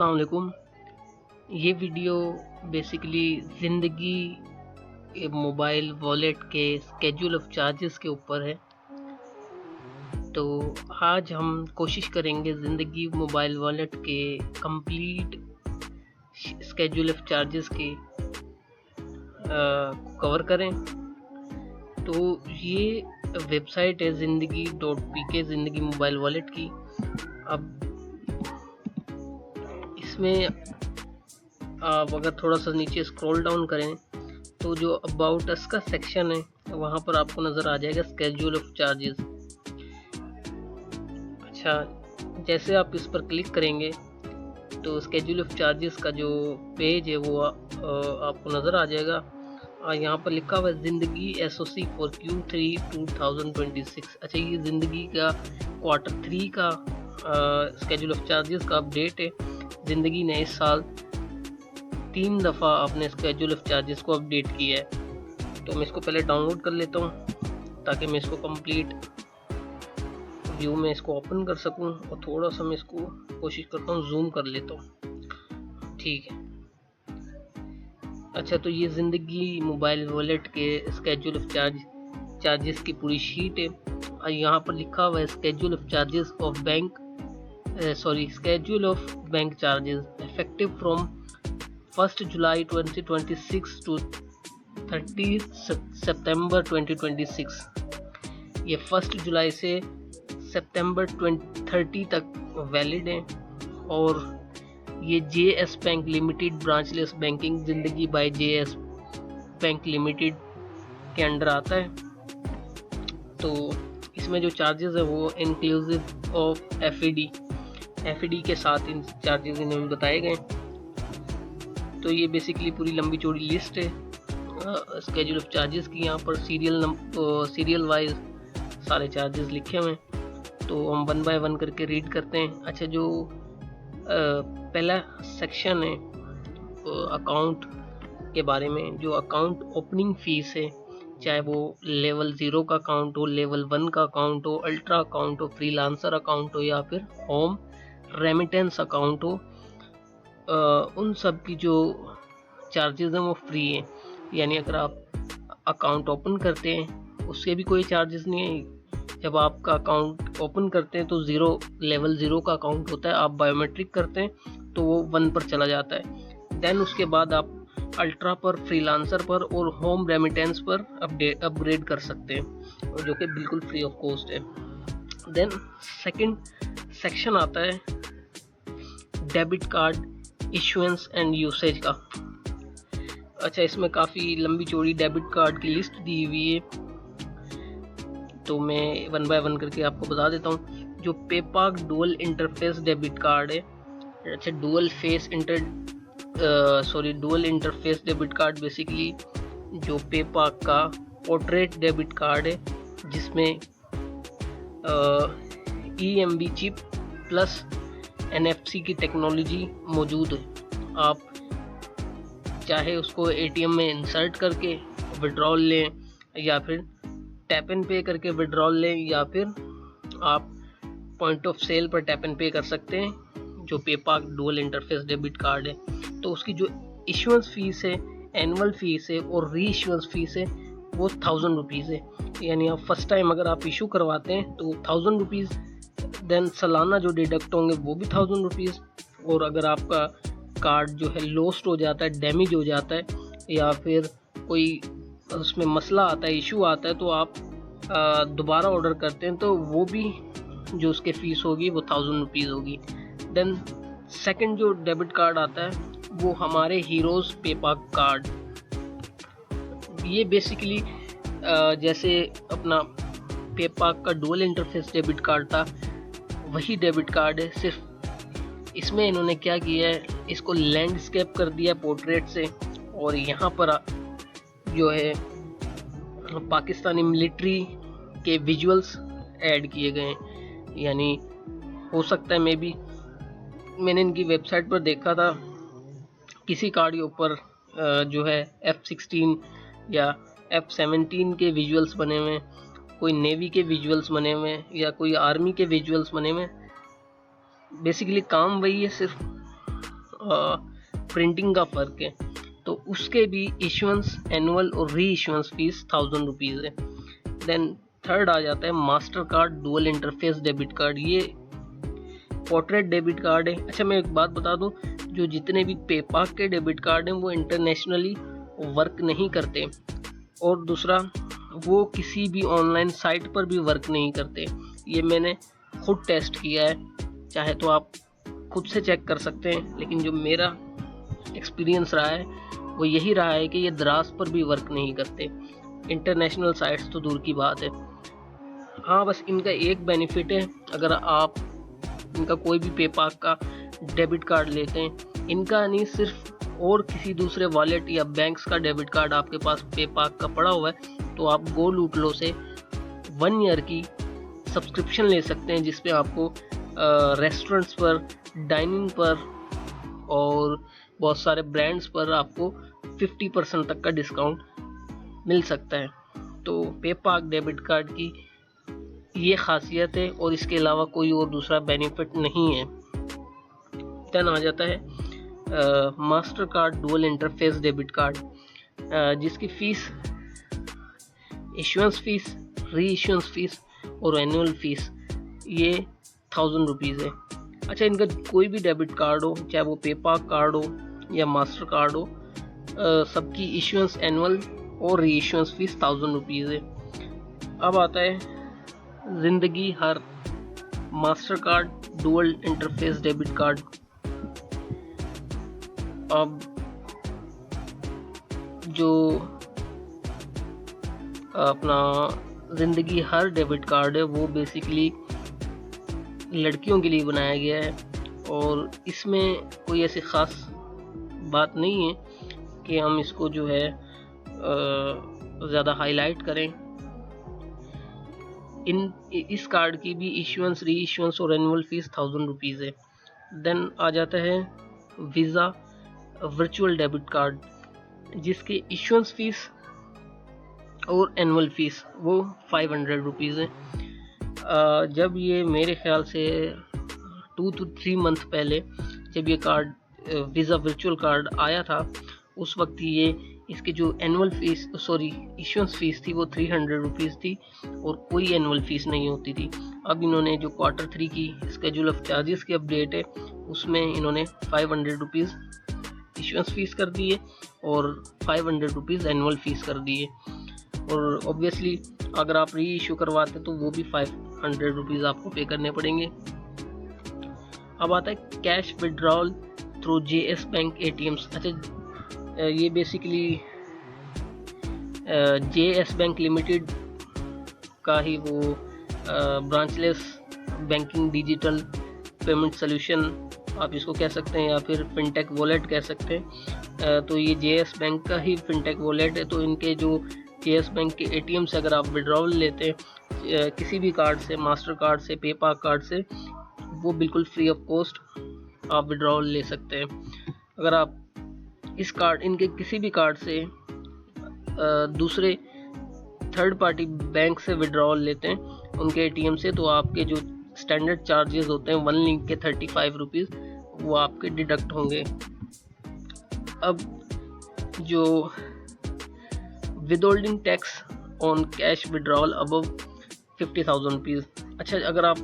अस्सलाम वालेकुम। ये वीडियो बेसिकली ज़िंदगी मोबाइल वॉलेट के स्केड्यूल ऑफ चार्जेस के ऊपर है। तो आज हम कोशिश करेंगे ज़िंदगी मोबाइल वॉलेट के कंप्लीट स्केड्यूल ऑफ चार्जेस के कवर करें। तो ये वेबसाइट है ज़िंदगी.pk, ज़िंदगी मोबाइल वॉलेट की। अब इसमें आप अगर थोड़ा सा नीचे स्क्रॉल डाउन करें तो जो अबाउट अस का सेक्शन है वहाँ पर आपको नज़र आ जाएगा स्केड्यूल ऑफ चार्जेस। अच्छा, जैसे आप इस पर क्लिक करेंगे तो स्केड्यूल ऑफ चार्जेस का जो पेज है वो आपको नज़र आ जाएगा। यहाँ पर लिखा हुआ है ज़िंदगी SOC फॉर Q3 2026। अच्छा, ये ज़िंदगी का Q3 का स्केड्यूल ऑफ चार्जेस का अपडेट है। ज़िंदगी ने इस साल 3 दफ़ा अपने स्केड्यूल ऑफ चार्जेस को अपडेट किया है। तो मैं इसको पहले डाउनलोड कर लेता हूँ ताकि मैं इसको कंप्लीट व्यू में इसको ओपन कर सकूँ, और थोड़ा सा मैं इसको कोशिश करता हूँ जूम कर लेता हूँ। ठीक है। अच्छा, तो ये ज़िंदगी मोबाइल वॉलेट के स्केड्यूल ऑफ चार्जेस की पूरी शीट है। और यहाँ पर लिखा हुआ है schedule of charges of schedule of bank charges effective from 1 July 2026 to 30 सितंबर 2026। ये 1 जुलाई से सितंबर 2030 तक वैलिड है, और ये JS bank limited branchless banking ज़िंदगी बाय JS बैंक लिमिटेड के अंडर आता है। तो इसमें जो चार्जेस है वो इंक्लूसिव ऑफ FAD के साथ इन चार्जेस इन्होंने बताए गए। तो ये बेसिकली पूरी लंबी चौड़ी लिस्ट है स्केड्यूल ऑफ चार्जेस की। यहाँ पर सीरियल वाइज सारे चार्जेस लिखे हुए हैं, तो हम 1 बाय 1 करके रीड करते हैं। अच्छा, जो पहला सेक्शन है अकाउंट के बारे में, जो अकाउंट ओपनिंग फ़ीस है, चाहे वो लेवल 0 का अकाउंट हो, लेवल 1 का अकाउंट हो, अल्ट्रा अकाउंट हो, फ्रीलांसर अकाउंट हो, या फिर होम रेमिटेंस अकाउंट हो, उन सब की जो चार्जेस हैं वो फ्री हैं। यानी अगर आप अकाउंट ओपन करते हैं उसके भी कोई चार्जेस नहीं है। जब आपका अकाउंट ओपन करते हैं तो लेवल 0 का अकाउंट होता है, आप बायोमेट्रिक करते हैं तो वो 1 पर चला जाता है। देन उसके बाद आप अल्ट्रा पर, फ्रीलांसर पर और होम रेमिटेंस पर अपग्रेड कर सकते हैं, जो कि बिल्कुल फ्री ऑफ कॉस्ट है। देन सेकंड सेक्शन आता है debit card issuance and usage का। अच्छा, इसमें काफ़ी लंबी चौड़ी डेबिट कार्ड की लिस्ट दी हुई है, तो मैं 1 बाय 1 करके आपको बता देता हूँ। जो पेपाक डुअल इंटरफेस डेबिट कार्ड है, अच्छा dual interface debit card basically जो पेपाक का पोर्ट्रेट डेबिट कार्ड है, जिसमें EMV चिप प्लस NFC की टेक्नोलॉजी मौजूद है। आप चाहे उसको ATM में इंसर्ट करके विड्रॉल लें, या फिर टैप एंड पे करके विड्रॉल लें, या फिर आप पॉइंट ऑफ सेल पर टैप एंड पे कर सकते हैं। जो पेपाक डुअल इंटरफेस डेबिट कार्ड है, तो उसकी जो इशुएंस फीस है, एनुअल फीस है और री इशुएंस फीस है, वो 1000 रुपीज़ है। यानी आप फर्स्ट टाइम अगर आप इशू करवाते हैं तो 1000 रुपीज़, देन सालाना जो डिडक्ट होंगे वो भी 1000 रुपीज़, और अगर आपका कार्ड जो है लॉस्ट हो जाता है, डैमेज हो जाता है, या फिर कोई उसमें मसला आता है, इशू आता है, तो आप दोबारा ऑर्डर करते हैं तो वो भी जो उसके फ़ीस होगी वो 1000 रुपीज़ होगी। देन सेकंड जो डेबिट कार्ड आता है वो हमारे हीरोज़ पेपाक कार्ड। ये बेसिकली जैसे अपना पेपाक का डुअल इंटरफेस डेबिट कार्ड था, वही डेबिट कार्ड है। सिर्फ इसमें इन्होंने क्या किया है, इसको लैंडस्केप कर दिया पोर्ट्रेट से, और यहाँ पर जो है पाकिस्तानी मिलिट्री के विजुअल्स ऐड किए गए हैं। यानी हो सकता है मैंने इनकी वेबसाइट पर देखा था, किसी कार्ड के ऊपर जो है F-16 या F-17 के विजुअल्स बने हुए हैं, कोई नेवी के विजुअल्स बने हुए हैं, या कोई आर्मी के विजुअल्स बने हुए हैं। बेसिकली काम वही है, सिर्फ प्रिंटिंग का फ़र्क है, तो उसके भी इशुएंस एनुअल और री इशुएंस फीस 1000 रुपीज़ है। देन थर्ड आ जाता है master card dual interface debit card. ये पोर्ट्रेट डेबिट कार्ड है। अच्छा, मैं एक बात बता दूं, जो जितने भी पेपाक के डेबिट कार्ड हैं वो इंटरनेशनली वर्क नहीं करते, और दूसरा वो किसी भी ऑनलाइन साइट पर भी वर्क नहीं करते। ये मैंने खुद टेस्ट किया है, चाहे तो आप खुद से चेक कर सकते हैं, लेकिन जो मेरा एक्सपीरियंस रहा है वो यही रहा है कि ये दराज पर भी वर्क नहीं करते, इंटरनेशनल साइट्स तो दूर की बात है। हाँ, बस इनका एक बेनिफिट है, अगर आप इनका कोई भी पेपाक का डेबिट कार्ड लेते हैं, इनका नहीं सिर्फ और किसी दूसरे वॉलेट या बैंक्स का डेबिट कार्ड आपके पास पेपाक का पड़ा हुआ है, तो आप गो लूट लो से 1 ईयर की सब्सक्रिप्शन ले सकते हैं, जिसपे आपको रेस्टोरेंट्स पर, डाइनिंग पर और बहुत सारे ब्रांड्स पर आपको 50% तक का डिस्काउंट मिल सकता है। तो पेपाक डेबिट कार्ड की ये खासियत है, और इसके अलावा कोई और दूसरा बेनिफिट नहीं है। देन आ जाता है master card dual interface debit card, जिसकी फीस, इशुएंस फीस, री इशुएंस फीस और एनुअल फीस ये 1000 रुपीज़ है। अच्छा, इनका कोई भी डेबिट कार्ड हो, चाहे वो पेपाक कार्ड हो या मास्टर कार्ड हो, सबकी इशुएंस एनुअल और री इशुएंस फीस 1000 रुपीज़ है। अब आता है जिंदगी हर master card dual interface debit card. अब जो अपना जिंदगी हर डेबिट कार्ड है वो बेसिकली लड़कियों के लिए बनाया गया है, और इसमें कोई ऐसी ख़ास बात नहीं है कि हम इसको जो है ज़्यादा हाईलाइट करें। इस कार्ड की भी इशुएंस, री इशुएंस और एनुअल फीस 1000 रुपीज़ है। देन आ जाता है वीज़ा वर्चुअल डेबिट कार्ड, जिसकी इशुएंस फीस और एनुअल फीस वो 500 रुपीज़ है। जब ये मेरे ख्याल से 2 to 3 मंथ पहले जब ये कार्ड वीज़ा वर्चुअल कार्ड आया था, उस वक्त ये इसकी जो एनुअल फीस, इशुएंस फीस थी वो 300 रुपीज़ थी, और कोई एनुअल फीस नहीं होती थी। अब इन्होंने जो Q3 की स्केड्यूल ऑफ चार्जेस की अपडेट है, उसमें इन्होंने 500 रुपीज़ इशुएंस फीस कर दी है और 500 रुपीज़ एनुअल फीस कर दी है, और ऑब्वियसली अगर आप री इशू करवाते तो वो भी 500 रुपीज़ आपको पे करने पड़ेंगे। अब आता है cash withdrawal through JS bank ATMs। अच्छा, ये बेसिकली JS बैंक लिमिटेड का ही वो branchless banking digital payment solution आप इसको कह सकते हैं, या फिर फिनटेक वॉलेट कह सकते हैं। तो ये JS बैंक का ही फिनटेक वॉलेट है। तो इनके जो JS बैंक के ATM से अगर आप विड्रॉल लेते हैं किसी भी कार्ड से, मास्टर कार्ड से, पेपाक कार्ड से, वो बिल्कुल फ्री ऑफ कॉस्ट आप विड्रॉल ले सकते हैं। अगर आप इस कार्ड, इनके किसी भी कार्ड से दूसरे थर्ड पार्टी बैंक से विड्रॉल लेते हैं उनके ATM से, तो आपके जो स्टैंडर्ड चार्जेस होते हैं 1 लिंक के 35 रुपीज़ वो आपके डिडक्ट होंगे। अब जो withholding tax on cash withdrawal above 50,000 rupees. अच्छा, अगर आप,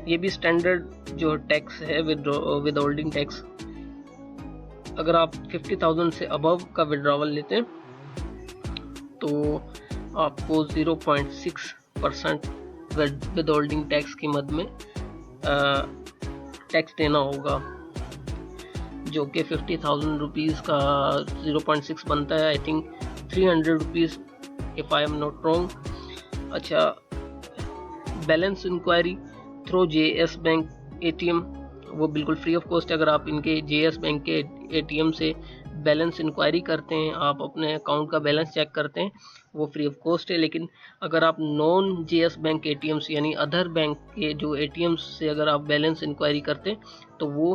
ये भी स्टैंडर्ड जो टैक्स है विदहोल्डिंग टैक्स, अगर आप 50,000 से अबव का विड्रॉवल लेते हैं तो आपको 0.6% विदहोल्डिंग टैक्स की मद में टैक्स देना होगा, जो कि 50,000 रुपीज़ का 0.6 बनता है, I think 300 rupees if I am not wrong. अच्छा, balance inquiry through JS bank ATM वो बिल्कुल फ्री ऑफ कॉस्ट है। अगर आप इनके JS बैंक के ATM से बैलेंस इंक्वायरी करते हैं, आप अपने अकाउंट का बैलेंस चेक करते हैं, वो फ्री ऑफ कॉस्ट है। लेकिन अगर आप नॉन JS बैंक ATMs यानी अदर बैंक के जो ATMs से अगर आप बैलेंस इंक्वायरी करते हैं तो वो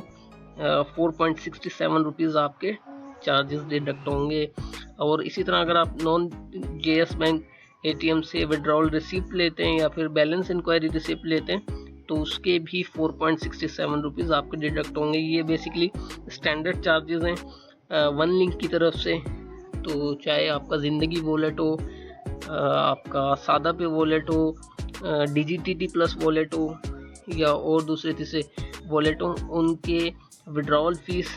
4.67 रुपीज़ आपके चार्जेस डिडक्ट होंगे। और इसी तरह अगर आप नॉन JS बैंक ATM से विड्रॉल रिसिप्ट लेते हैं या फिर बैलेंस इंक्वायरी रिसिप्ट लेते हैं तो उसके भी 4.67 रुपीज़ आपके डिडक्ट होंगे। ये बेसिकली स्टैंडर्ड चार्जेस हैं वन लिंक की तरफ से। तो चाहे आपका ज़िंदगी वॉलेट हो, आपका सादा पे वॉलेट हो, DigiTT प्लस वॉलेट हो या और दूसरे तीसरे वॉलेट हो, उनके withdrawal fees,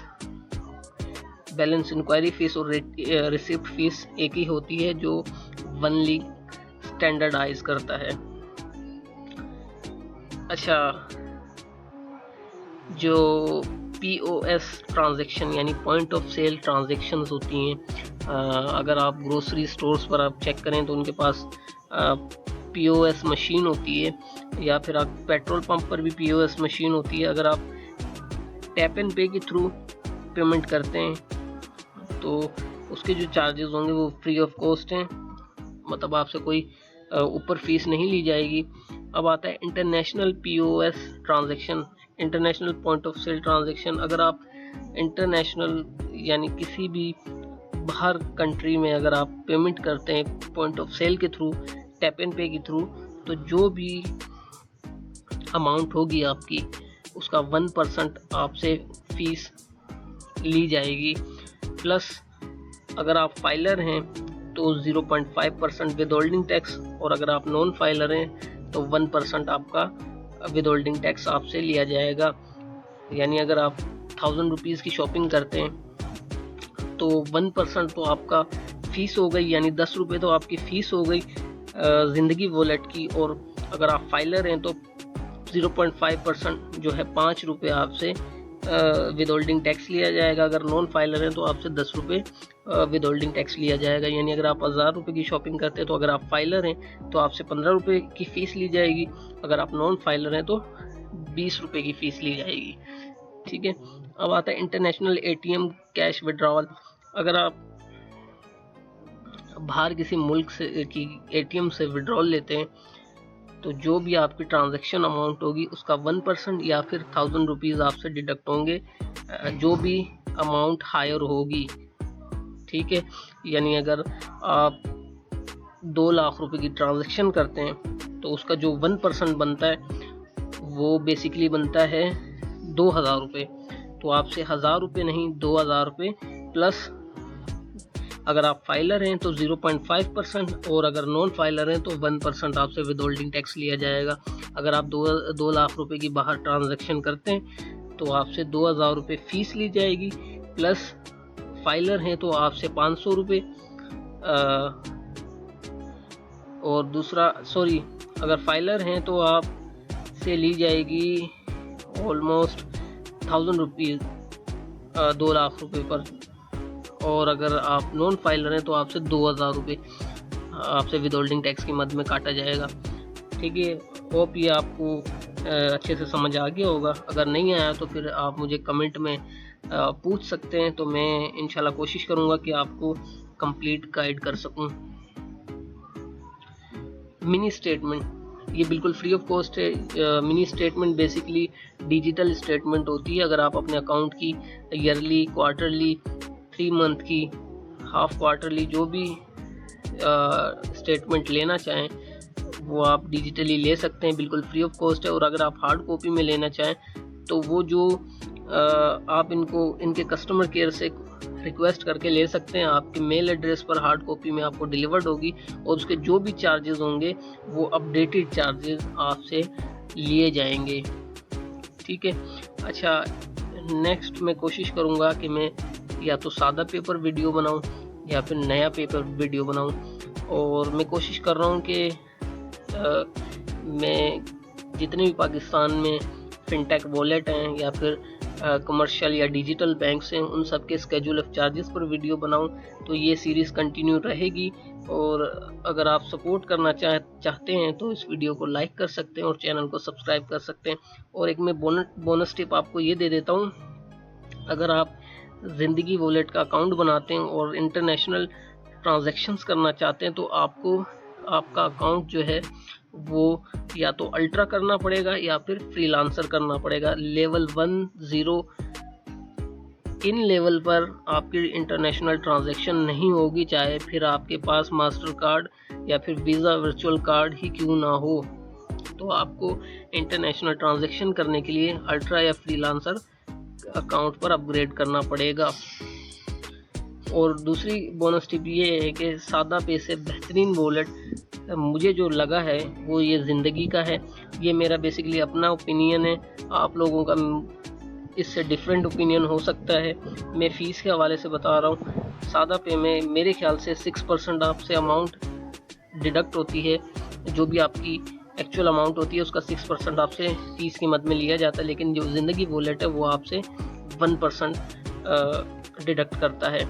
balance inquiry fees और रिसिप्ट फीस एक ही होती है, जो वन लिंक स्टैंडर्डाइज करता है। अच्छा, जो POS ट्रांजैक्शन यानी पॉइंट ऑफ सेल ट्रांजैक्शंस होती हैं, अगर आप ग्रोसरी स्टोर्स पर आप चेक करें तो उनके पास POS मशीन होती है, या फिर आप पेट्रोल पंप पर भी POS मशीन होती है। अगर आप टैप एंड पे के थ्रू पेमेंट करते हैं तो उसके जो चार्जेस होंगे वो फ्री ऑफ कॉस्ट हैं, मतलब आपसे कोई ऊपर फीस नहीं ली जाएगी। अब आता है international POS transaction, international point of sale transaction. अगर आप इंटरनेशनल यानी किसी भी बाहर कंट्री में अगर आप पेमेंट करते हैं पॉइंट ऑफ सेल के थ्रू, टैप एंड पे के थ्रू, तो जो भी अमाउंट होगी आपकी, उसका 1% आपसे फीस ली जाएगी। प्लस अगर आप फाइलर हैं तो 0.5% विद होल्डिंग टैक्स, और अगर आप नॉन फाइलर हैं तो 1% आपका विद होल्डिंग टैक्स आपसे लिया जाएगा। यानी अगर आप 1000 रुपीज़ की शॉपिंग करते हैं तो 1% तो आपका फ़ीस हो गई, यानी 10 रुपये तो आपकी फ़ीस हो गई ज़िंदगी वॉलेट की। और अगर आप फाइलर हैं तो 0.5% जो है 5 रुपये आपसे विद होल्डिंग टैक्स लिया जाएगा। अगर नॉन फाइलर हैं तो आपसे 10 रुपये विद होल्डिंग टैक्स लिया जाएगा। यानी अगर आप 1000 रुपये की शॉपिंग करते हैं तो अगर आप फाइलर हैं तो आपसे 15 रुपये की फ़ीस ली जाएगी, अगर आप नॉन फाइलर हैं तो 20 रुपये की फ़ीस ली जाएगी। ठीक है। अब आता है इंटरनेशनल ATM कैश विड्रॉवल। अगर आप बाहर किसी मुल्क से की ATM से विड्रॉल लेते हैं तो जो भी आपकी ट्रांजैक्शन अमाउंट होगी उसका 1% या फिर 1000 रुपीज़ आपसे डिडक्ट होंगे, जो भी अमाउंट हायर होगी। ठीक है। यानी अगर आप 2 लाख रुपए की ट्रांजैक्शन करते हैं तो उसका जो 1% बनता है वो बेसिकली बनता है 2000 रुपये। तो आपसे 1000 रुपये नहीं, 2000 रुपये प्लस अगर आप फाइलर हैं तो 0.5%, और अगर नॉन फाइलर हैं तो 1% आपसे विद होल्डिंग टैक्स लिया जाएगा। अगर आप 2 लाख रुपए की बाहर ट्रांजैक्शन करते हैं तो आपसे 2000 रुपये फ़ीस ली जाएगी, प्लस फाइलर हैं तो आपसे 500 रुपये, और दूसरा अगर फाइलर हैं तो आप से ली जाएगी ऑलमोस्ट 1000 रुपीज़ 2 लाख रुपये पर, और अगर आप नॉन फाइलर हैं तो आपसे 2000 रुपये आपसे विद होल्डिंग टैक्स की मद में काटा जाएगा। ठीक है। होप ये आपको अच्छे से समझ आ गया होगा। अगर नहीं आया तो फिर आप मुझे कमेंट में पूछ सकते हैं, तो मैं इंशाल्लाह कोशिश करूँगा कि आपको कंप्लीट गाइड कर सकूँ। मिनी स्टेटमेंट, ये बिल्कुल फ्री ऑफ कॉस्ट है। Mini statement basically digital statement होती है। अगर आप अपने अकाउंट की ईयरली, क्वार्टरली, 3 मंथ की, हाफ क्वार्टरली जो भी स्टेटमेंट लेना चाहें वो आप डिजिटली ले सकते हैं, बिल्कुल फ्री ऑफ कॉस्ट है। और अगर आप हार्ड कॉपी में लेना चाहें तो वो जो आप इनके कस्टमर केयर से रिक्वेस्ट करके ले सकते हैं। आपके मेल एड्रेस पर हार्ड कॉपी में आपको डिलीवर्ड होगी, और उसके जो भी चार्जेस होंगे वो अपडेटेड चार्जेस आपसे लिए जाएंगे। ठीक है। अच्छा, नेक्स्ट मैं कोशिश करूँगा कि मैं या तो सादा पेपर वीडियो बनाऊं या फिर नया पेपर वीडियो बनाऊं, और मैं कोशिश कर रहा हूं कि मैं जितने भी पाकिस्तान में फिनटेक वॉलेट हैं या फिर कमर्शियल या डिजिटल बैंक्स हैं उन सब के स्केड्यूल ऑफ चार्जेस पर वीडियो बनाऊं। तो ये सीरीज़ कंटिन्यू रहेगी, और अगर आप सपोर्ट करना चाहते हैं तो इस वीडियो को लाइक कर सकते हैं और चैनल को सब्सक्राइब कर सकते हैं। और एक मैं बोनस टिप आपको ये दे देता हूँ, अगर आप ज़िंदगी वॉलेट का अकाउंट बनाते हैं और इंटरनेशनल ट्रांजैक्शंस करना चाहते हैं तो आपको आपका अकाउंट जो है वो या तो अल्ट्रा करना पड़ेगा या फिर फ्रीलांसर करना पड़ेगा। लेवल 1-0 इन लेवल पर आपकी इंटरनेशनल ट्रांजैक्शन नहीं होगी, चाहे फिर आपके पास मास्टर कार्ड या फिर वीज़ा वर्चुअल कार्ड ही क्यों ना हो। तो आपको इंटरनेशनल ट्रांजैक्शन करने के लिए अल्ट्रा या फ्रीलांसर अकाउंट पर अपग्रेड करना पड़ेगा। और दूसरी बोनस टिप ये है कि सादा पे से बेहतरीन वॉलेट मुझे जो लगा है वो ये ज़िंदगी का है। ये मेरा बेसिकली अपना ओपिनियन है, आप लोगों का इससे डिफरेंट ओपिनियन हो सकता है। मैं फ़ीस के हवाले से बता रहा हूँ, सादा पे में मेरे ख्याल से 6% आपसे अमाउंट डिडक्ट होती है। जो भी आपकी एक्चुअल अमाउंट होती है उसका 6% आपसे फ़ीस की मद में लिया जाता है, लेकिन जो ज़िंदगी वॉलेट है वो आपसे 1% डिडक्ट करता है।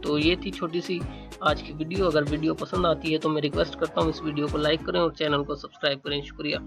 तो ये थी छोटी सी आज की वीडियो। अगर वीडियो पसंद आती है तो मैं रिक्वेस्ट करता हूँ इस वीडियो को लाइक करें और चैनल को सब्सक्राइब करें। शुक्रिया।